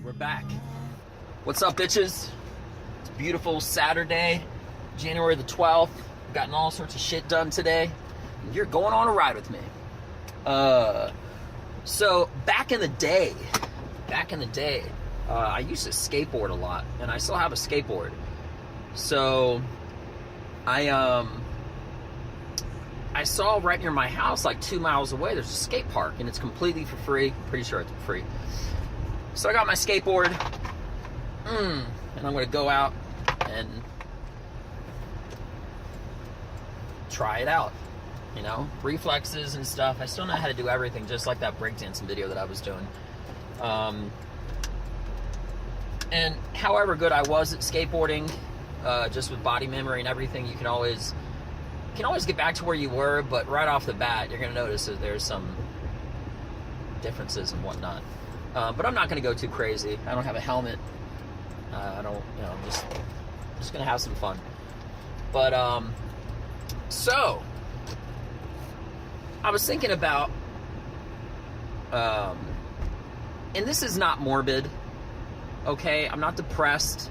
And we're back. What's up, bitches? It's a beautiful Saturday, January the 12th. I've gotten all sorts of shit done today. You're going on a ride with me. So back in the day, I used to skateboard a lot, and I still have a skateboard. So I saw right near my house, like 2 miles away, there's a skate park, and it's completely for free. Pretty sure it's free. So I got my skateboard, and I'm going to go out and try it out. You know, reflexes and stuff. I still know how to do everything, just like that breakdancing video that I was doing. And however good I was at skateboarding, just with body memory and everything, you can always get back to where you were, but right off the bat, you're going to notice that there's some differences and whatnot. But I'm not going to go too crazy. I don't have a helmet. I don't, you know, I'm just going to have some fun. But, so, I was thinking about, and this is not morbid, okay? I'm not depressed.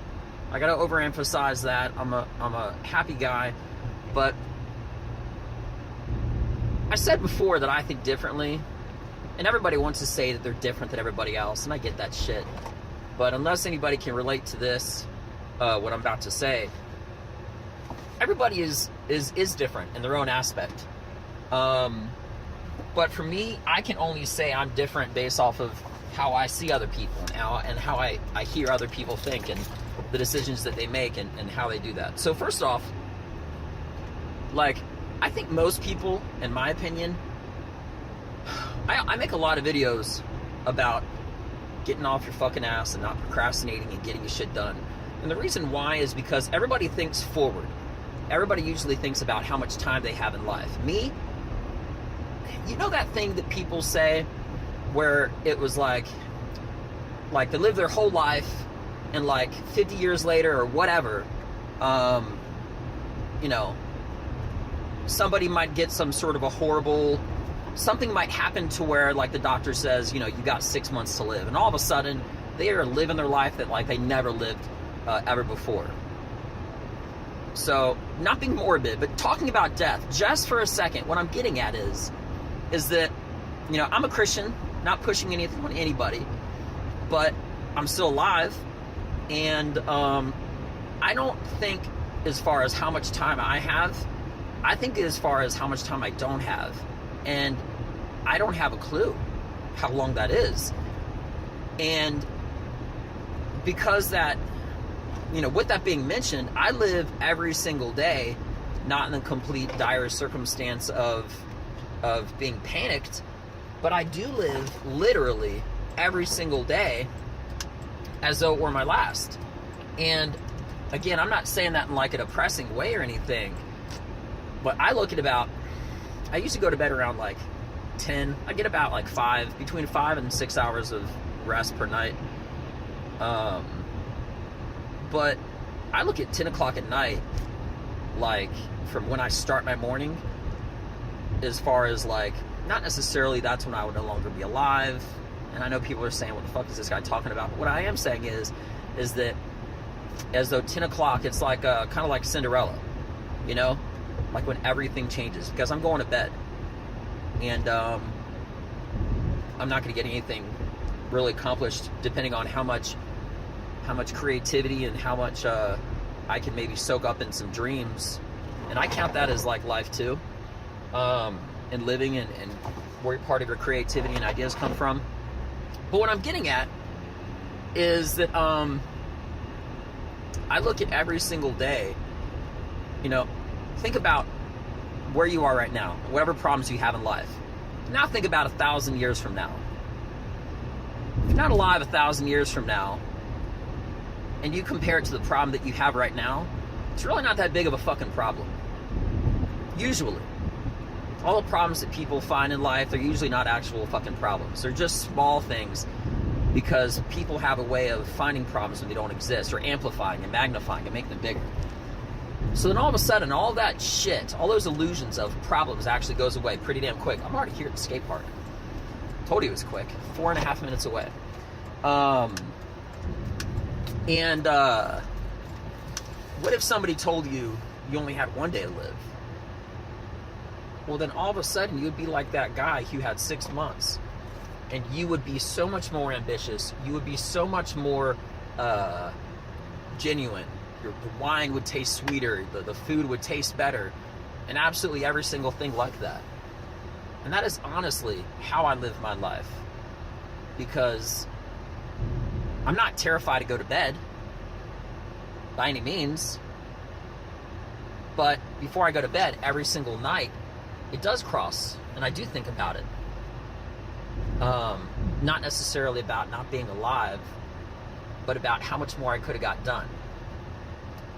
I got to overemphasize that. I'm a happy guy, but I said before that I think differently, and everybody wants to say that they're different than everybody else, and I get that shit. But unless anybody can relate to this, what I'm about to say, everybody is different in their own aspect. But for me, I can only say I'm different based off of how I see other people and how I hear other people think and the decisions that they make and how they do that. So first off, like, I think most people, in my opinion, I make a lot of videos about getting off your fucking ass and not procrastinating and getting your shit done. And the reason why is because everybody thinks forward. Everybody usually thinks about how much time they have in life. Me, you know that thing that people say where it was like they live their whole life and like 50 years later or whatever, you know, somebody might get some sort of a horrible, something might happen to where like the doctor says, you know, you got 6 months to live, and all of a sudden they are living their life that like they never lived ever before. So, not being morbid, but talking about death just for a second, what I'm getting at is that, you know, I'm a Christian, not pushing anything on anybody, but I'm still alive, and I don't think as far as how much time I have, I think as far as how much time I don't have, and I don't have a clue how long that is. And because that, you know, with that being mentioned, I live every single day not in the complete dire circumstance of being panicked, but I do live literally every single day as though it were my last. And again, I'm not saying that in like a depressing way or anything, but I look at about, I used to go to bed around like 10. I get about like between 5 and 6 hours of rest per night. But I look at 10 o'clock at night, like from when I start my morning, as far as like, not necessarily that's when I would no longer be alive. And I know people are saying, what the fuck is this guy talking about? But what I am saying is that as though 10 o'clock, it's like kind of like Cinderella, you know? Like when everything changes, because I'm going to bed. And I'm not going to get anything really accomplished depending on how much creativity and how much I can maybe soak up in some dreams. And I count that as like life too, and living and where part of your creativity and ideas come from. But what I'm getting at is that I look at every single day, you know, think about where you are right now, whatever problems you have in life. Now think about 1,000 years from now. If you're not alive 1,000 years from now, and you compare it to the problem that you have right now, it's really not that big of a fucking problem. Usually. All the problems that people find in life, they're usually not actual fucking problems. They're just small things because people have a way of finding problems when they don't exist, or amplifying and magnifying and making them bigger. So then all of a sudden, all that shit, all those illusions of problems actually goes away pretty damn quick. I'm already here at the skate park. Told you it was quick. 4.5 minutes away. And what if somebody told you you only had one day to live? Well, then all of a sudden you'd be like that guy who had 6 months, and you would be so much more ambitious. You would be so much more genuine. The wine would taste sweeter. The food would taste better, and absolutely every single thing like that. And that is honestly how I live my life, because I'm not terrified to go to bed by any means, but before I go to bed every single night, it does cross, and I do think about it. Not necessarily about not being alive, but about how much more I could have got done.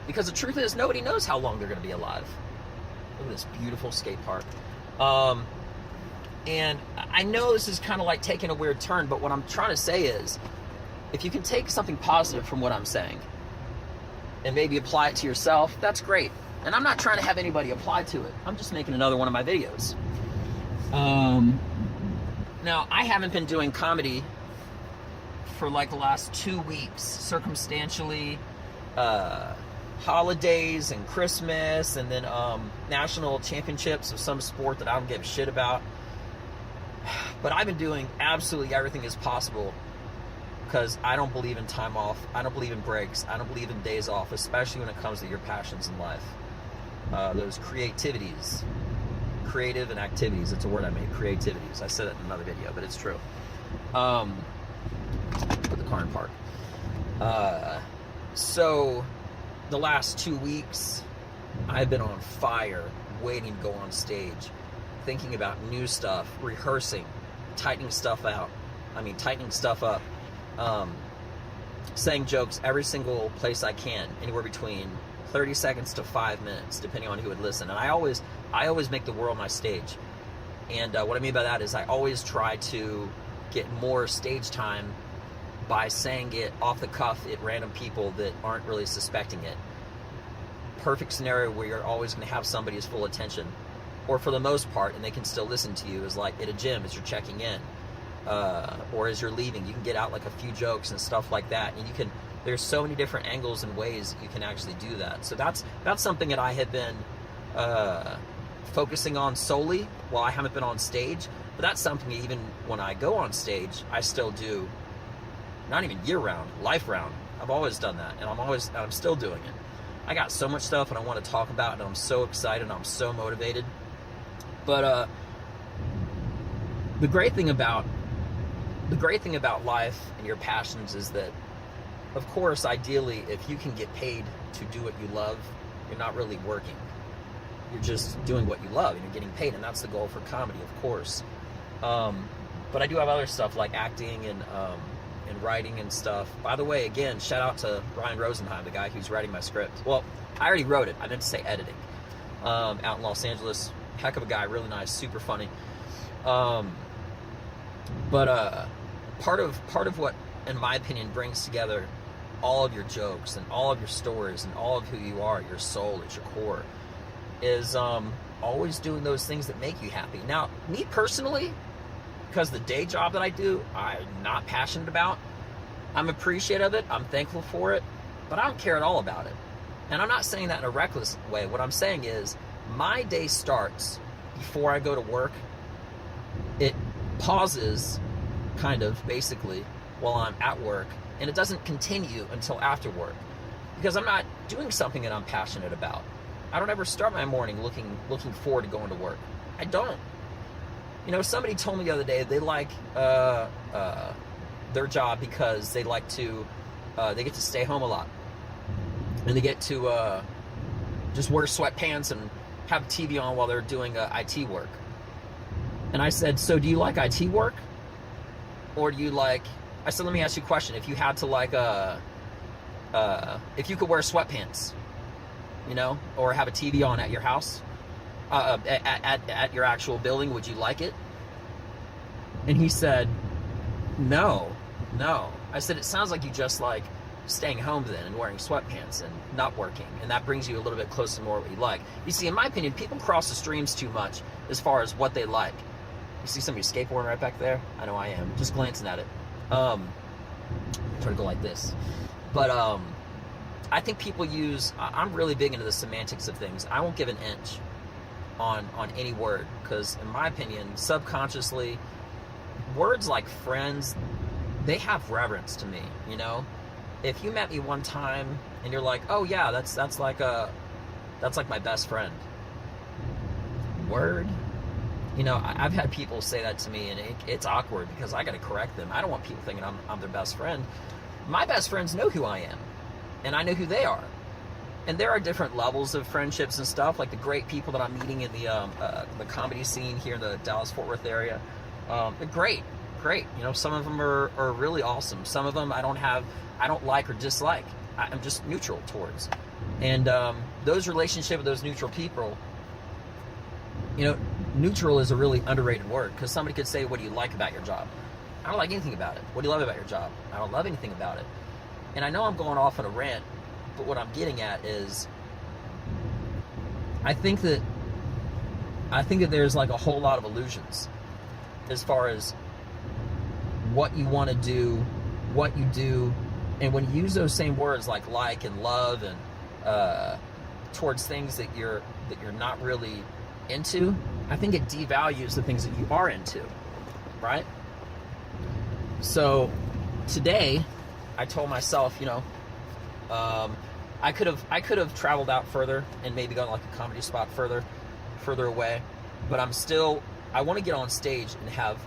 Because the truth is, nobody knows how long they're going to be alive. Look at this beautiful skate park. And I know this is kind of like taking a weird turn, but what I'm trying to say is, if you can take something positive from what I'm saying and maybe apply it to yourself, that's great. And I'm not trying to have anybody apply to it. I'm just making another one of my videos. Now, I haven't been doing comedy for like the last 2 weeks, circumstantially. Holidays and Christmas, and then national championships of some sport that I don't give a shit about. But I've been doing absolutely everything as possible, because I don't believe in time off. I don't believe in breaks. I don't believe in days off, especially when it comes to your passions in life. Those creativities. Creative and activities. It's a word I made. Creativities. I said it in another video, but it's true. Put the car in park. So the last 2 weeks, I've been on fire, waiting to go on stage, thinking about new stuff, rehearsing, tightening stuff up, saying jokes every single place I can, anywhere between 30 seconds to 5 minutes, depending on who would listen. And I always make the world my stage. And what I mean by that is I always try to get more stage time by saying it off the cuff at random people that aren't really suspecting it. Perfect scenario where you're always going to have somebody's full attention, or for the most part, and they can still listen to you, is like at a gym as you're checking in, or as you're leaving. You can get out like a few jokes and stuff like that, and there's so many different angles and ways that you can actually do that. So that's something that I have been focusing on solely while I haven't been on stage. But that's something that even when I go on stage, I still do. Not even year-round, life-round. I've always done that, and I'm still doing it. I got so much stuff and I want to talk about, and I'm so excited, and I'm so motivated. But the great thing about life and your passions is that, of course, ideally, if you can get paid to do what you love, you're not really working. You're just doing what you love, and you're getting paid, and that's the goal for comedy, of course. But I do have other stuff like acting and writing and stuff. By the way, again, shout out to Brian Rosenheim, the guy who's writing my script. Well, I already wrote it. I meant to say editing. Out in Los Angeles. Heck of a guy, really nice, super funny. But part of what, in my opinion, brings together all of your jokes and all of your stories and all of who you are, your soul at your core, is always doing those things that make you happy. Now, me personally, because the day job that I do, I'm not passionate about. I'm appreciative of it. I'm thankful for it. But I don't care at all about it. And I'm not saying that in a reckless way. What I'm saying is, my day starts before I go to work. It pauses, kind of, basically, while I'm at work. And it doesn't continue until after work. Because I'm not doing something that I'm passionate about. I don't ever start my morning looking forward to going to work. I don't. You know, somebody told me the other day they like their job because they like to, they get to stay home a lot. And they get to just wear sweatpants and have TV on while they're doing IT work. And I said, so do you like IT work? Or do you like, I said, let me ask you a question. If you had to like, if you could wear sweatpants, you know, or have a TV on at your house, at your actual building, would you like it? And he said, no. I said, it sounds like you just like staying home then and wearing sweatpants and not working, and that brings you a little bit closer to more what you like. You see, in my opinion, people cross the streams too much as far as what they like. You see somebody skateboarding right back there? I know I am, just glancing at it. Try to go like this. But I think people use, I'm really big into the semantics of things. I won't give an inch on any word, because in my opinion, subconsciously, words like friends, they have reverence to me, you know? If you met me one time and you're like, oh yeah, that's like my best friend. Word? You know, I've had people say that to me, and it's awkward because I got to correct them. I don't want people thinking I'm their best friend. My best friends know who I am, and I know who they are. And there are different levels of friendships and stuff, like the great people that I'm meeting in the comedy scene here in the Dallas-Fort Worth area. They're great. You know, some of them are really awesome. Some of them I don't like or dislike. I'm just neutral towards. And those relationships with those neutral people, you know, neutral is a really underrated word, because somebody could say, what do you like about your job? I don't like anything about it. What do you love about your job? I don't love anything about it. And I know I'm going off on a rant, but what I'm getting at is I think that there's like a whole lot of illusions as far as what you want to do, what you do, and when you use those same words like and love and towards things that you're not really into, I think it devalues the things that you are into, right? So today I told myself, you know, I could have traveled out further and maybe gone like a comedy spot further away, but I want to get on stage and have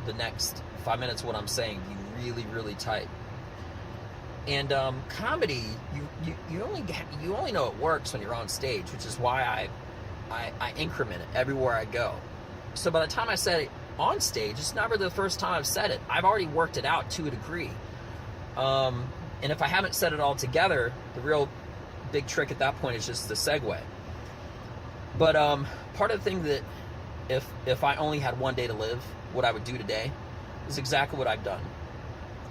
the next 5 minutes of what I'm saying be really, really tight. And comedy, you only know it works when you're on stage, which is why I increment it everywhere I go. So by the time I said it on stage, it's never the first time I've said it. I've already worked it out to a degree. And if I haven't said it all together, the real big trick at that point is just the segue. But part of the thing that if I only had one day to live, what I would do today is exactly what I've done.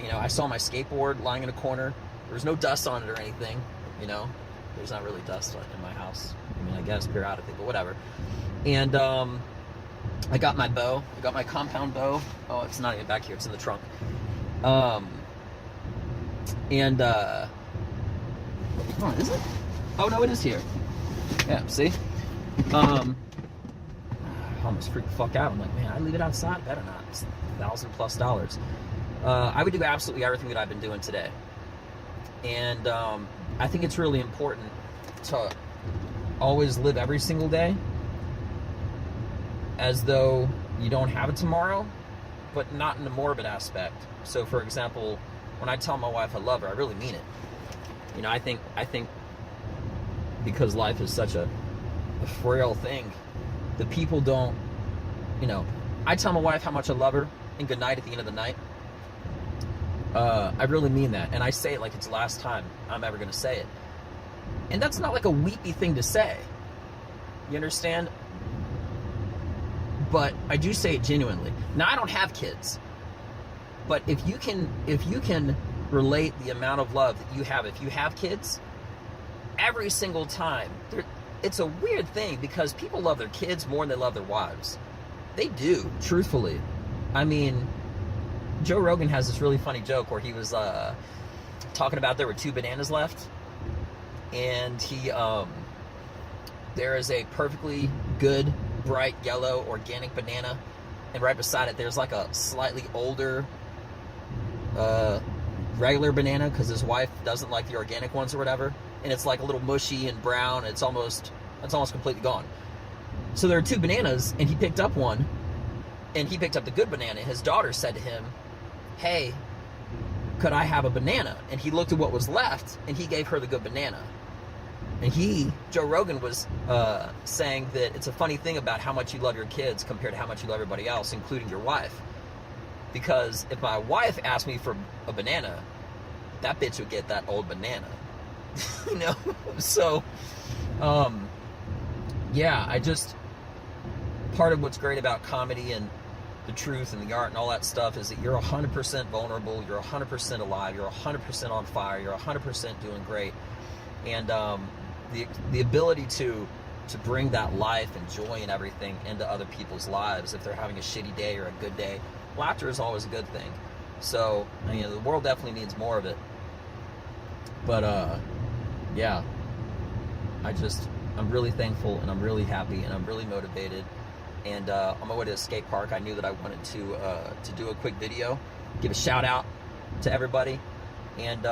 You know, I saw my skateboard lying in a corner. There was no dust on it or anything, you know. There's not really dust in my house. I mean, I guess periodically, but whatever. And I got my bow. I got my compound bow. Oh, it's not even back here. It's in the trunk. Oh, is it? Oh, no, it is here. Yeah, see? I almost freaked the fuck out. I'm like, man, I leave it outside? Better not. It's $1,000+ I would do absolutely everything that I've been doing today. And I think it's really important to always live every single day as though you don't have a tomorrow, but not in a morbid aspect. So, for example, when I tell my wife I love her, I really mean it. You know, I think because life is such a frail thing, the people don't, you know, I tell my wife how much I love her and good night at the end of the night. I really mean that, and I say it like it's the last time I'm ever going to say it. And that's not like a weepy thing to say. You understand? But I do say it genuinely. Now, I don't have kids, but if you can relate the amount of love that you have if you have kids, every single time, it's a weird thing because people love their kids more than they love their wives. They do, truthfully. I mean, Joe Rogan has this really funny joke where he was talking about there were 2 bananas left, and there is a perfectly good, bright yellow organic banana, and right beside it there's like a slightly older regular banana because his wife doesn't like the organic ones or whatever, and it's like a little mushy and brown. It's almost completely gone. So there are 2 bananas, and he picked up one, and he picked up the good banana. His daughter said to him, hey, could I have a banana? And he looked at what was left, and he gave her the good banana. And Joe Rogan was saying that it's a funny thing about how much you love your kids compared to how much you love everybody else, including your wife. Because if my wife asked me for a banana, that bitch would get that old banana. You know? So, yeah, part of what's great about comedy and the truth and the art and all that stuff is that you're 100% vulnerable, you're 100% alive, you're 100% on fire, you're 100% doing great. And the ability to bring that life and joy and everything into other people's lives, if they're having a shitty day or a good day, laughter is always a good thing. So, you know, the world definitely needs more of it. But yeah, I'm really thankful, and I'm really happy, and I'm really motivated. And on my way to the skate park, I knew that I wanted to do a quick video, give a shout out to everybody, and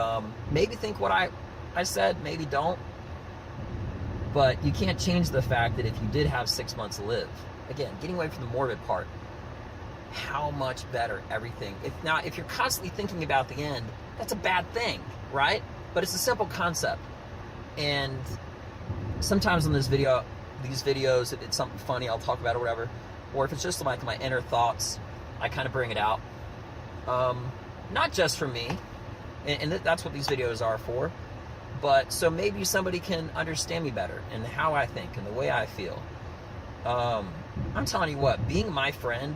maybe think what I said, maybe don't. But you can't change the fact that if you did have 6 months to live, again, getting away from the morbid part, how much better everything. If you're constantly thinking about the end, that's a bad thing, right? But it's a simple concept. And sometimes on these videos, if it's something funny, I'll talk about it or whatever. Or if it's just like my inner thoughts, I kind of bring it out. Not just for me, and that's what these videos are for, but so maybe somebody can understand me better and how I think and the way I feel. I'm telling you what, being my friend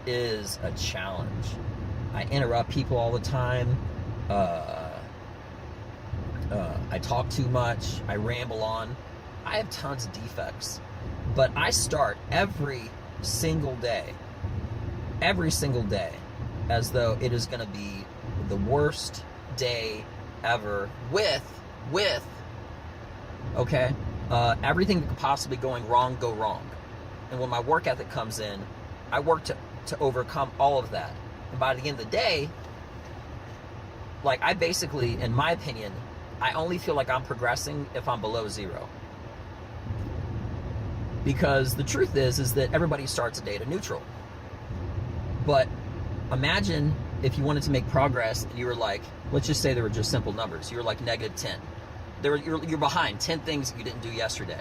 is a challenge. I interrupt people all the time. I talk too much. I ramble on. I have tons of defects, but I start every single day as though it is going to be the worst day ever with okay, everything that could possibly go wrong. And when my work ethic comes in, I work to overcome all of that. And by the end of the day, like, I basically, in my opinion, I only feel like I'm progressing if I'm below zero. Because the truth is that everybody starts a day to neutral. But imagine if you wanted to make progress and you were like, let's just say there were just simple numbers. You were like -10. You're behind 10 things that you didn't do yesterday.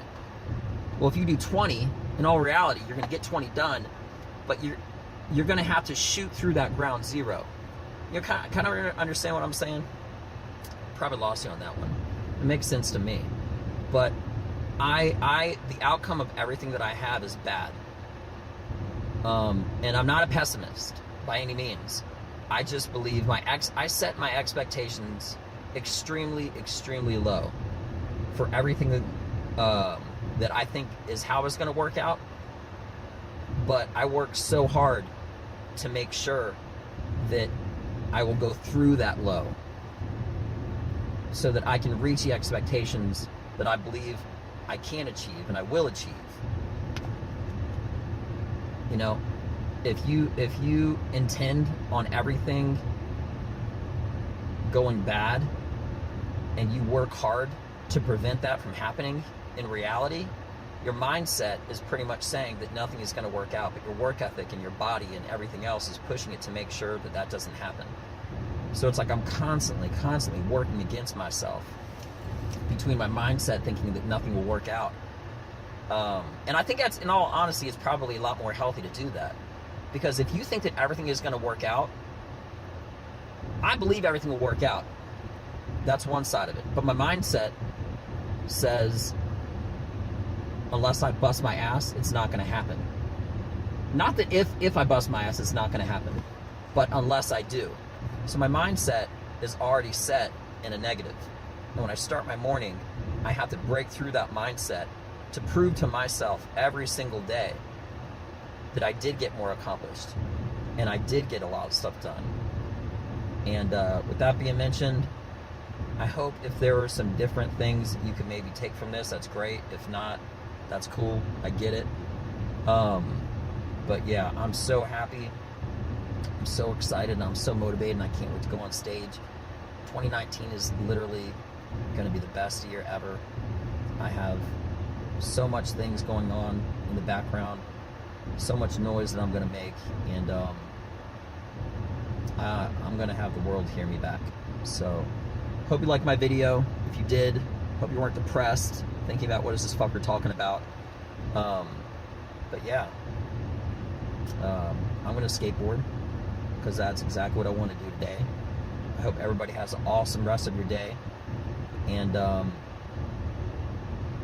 Well, if you do 20, in all reality, you're going to get 20 done, but you're going to have to shoot through that ground zero. You kind of understand what I'm saying? Probably lost you on that one. It makes sense to me. But the outcome of everything that I have is bad. And I'm not a pessimist by any means. I just believe I set my expectations extremely, extremely low for everything that I think is how it's going to work out. But I work so hard to make sure that I will go through that low so that I can reach the expectations that I believe I can achieve and I will achieve. You know, if you intend on everything going bad and you work hard to prevent that from happening in reality, your mindset is pretty much saying that nothing is going to work out, but your work ethic and your body and everything else is pushing it to make sure that that doesn't happen. So it's like I'm constantly working against myself between my mindset thinking that nothing will work out. And I think that's, in all honesty, it's probably a lot more healthy to do that. Because if you think that everything is going to work out, I believe everything will work out. That's one side of it. But my mindset says, unless I bust my ass, it's not going to happen. Not that if I bust my ass, it's not going to happen, but unless I do. So my mindset is already set in a negative. And when I start my morning, I have to break through that mindset to prove to myself every single day that I did get more accomplished and I did get a lot of stuff done. And with that being mentioned, I hope if there were some different things you could maybe take from this, that's great. If not, that's cool. I get it. But yeah, I'm so happy. I'm so excited and I'm so motivated and I can't wait to go on stage. 2019 is literally going to be the best year ever. I have so much things going on in the background, so much noise that I'm going to make, and I'm going to have the world hear me back. So hope you liked my video. If you did, hope you weren't depressed thinking about what is this fucker talking about. But yeah, I'm going to skateboard because that's exactly what I want to do today. I hope everybody has an awesome rest of your day, and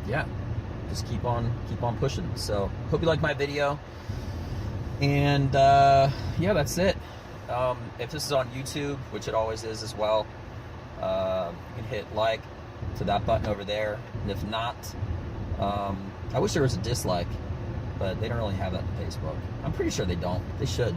yeah, just keep on pushing. So hope you like my video, and yeah, that's it. If this is on YouTube, which it always is as well, you can hit like to that button over there, and if not, I wish there was a dislike, but they don't really have that in Facebook. I'm pretty sure they don't. They should.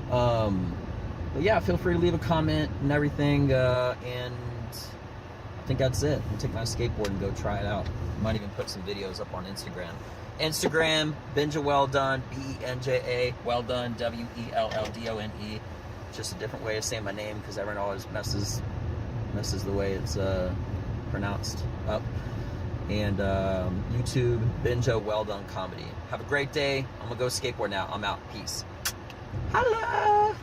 But yeah, feel free to leave a comment and everything, and I think that's it. I'll take my skateboard and go try it out. Might even put some videos up on Instagram. Instagram, Benja Welldone, Benja, Welldone, Welldone. Just a different way of saying my name because everyone always messes the way it's pronounced up. And YouTube, Benja Welldone Comedy. Have a great day. I'm gonna go skateboard now. I'm out. Peace. Holla!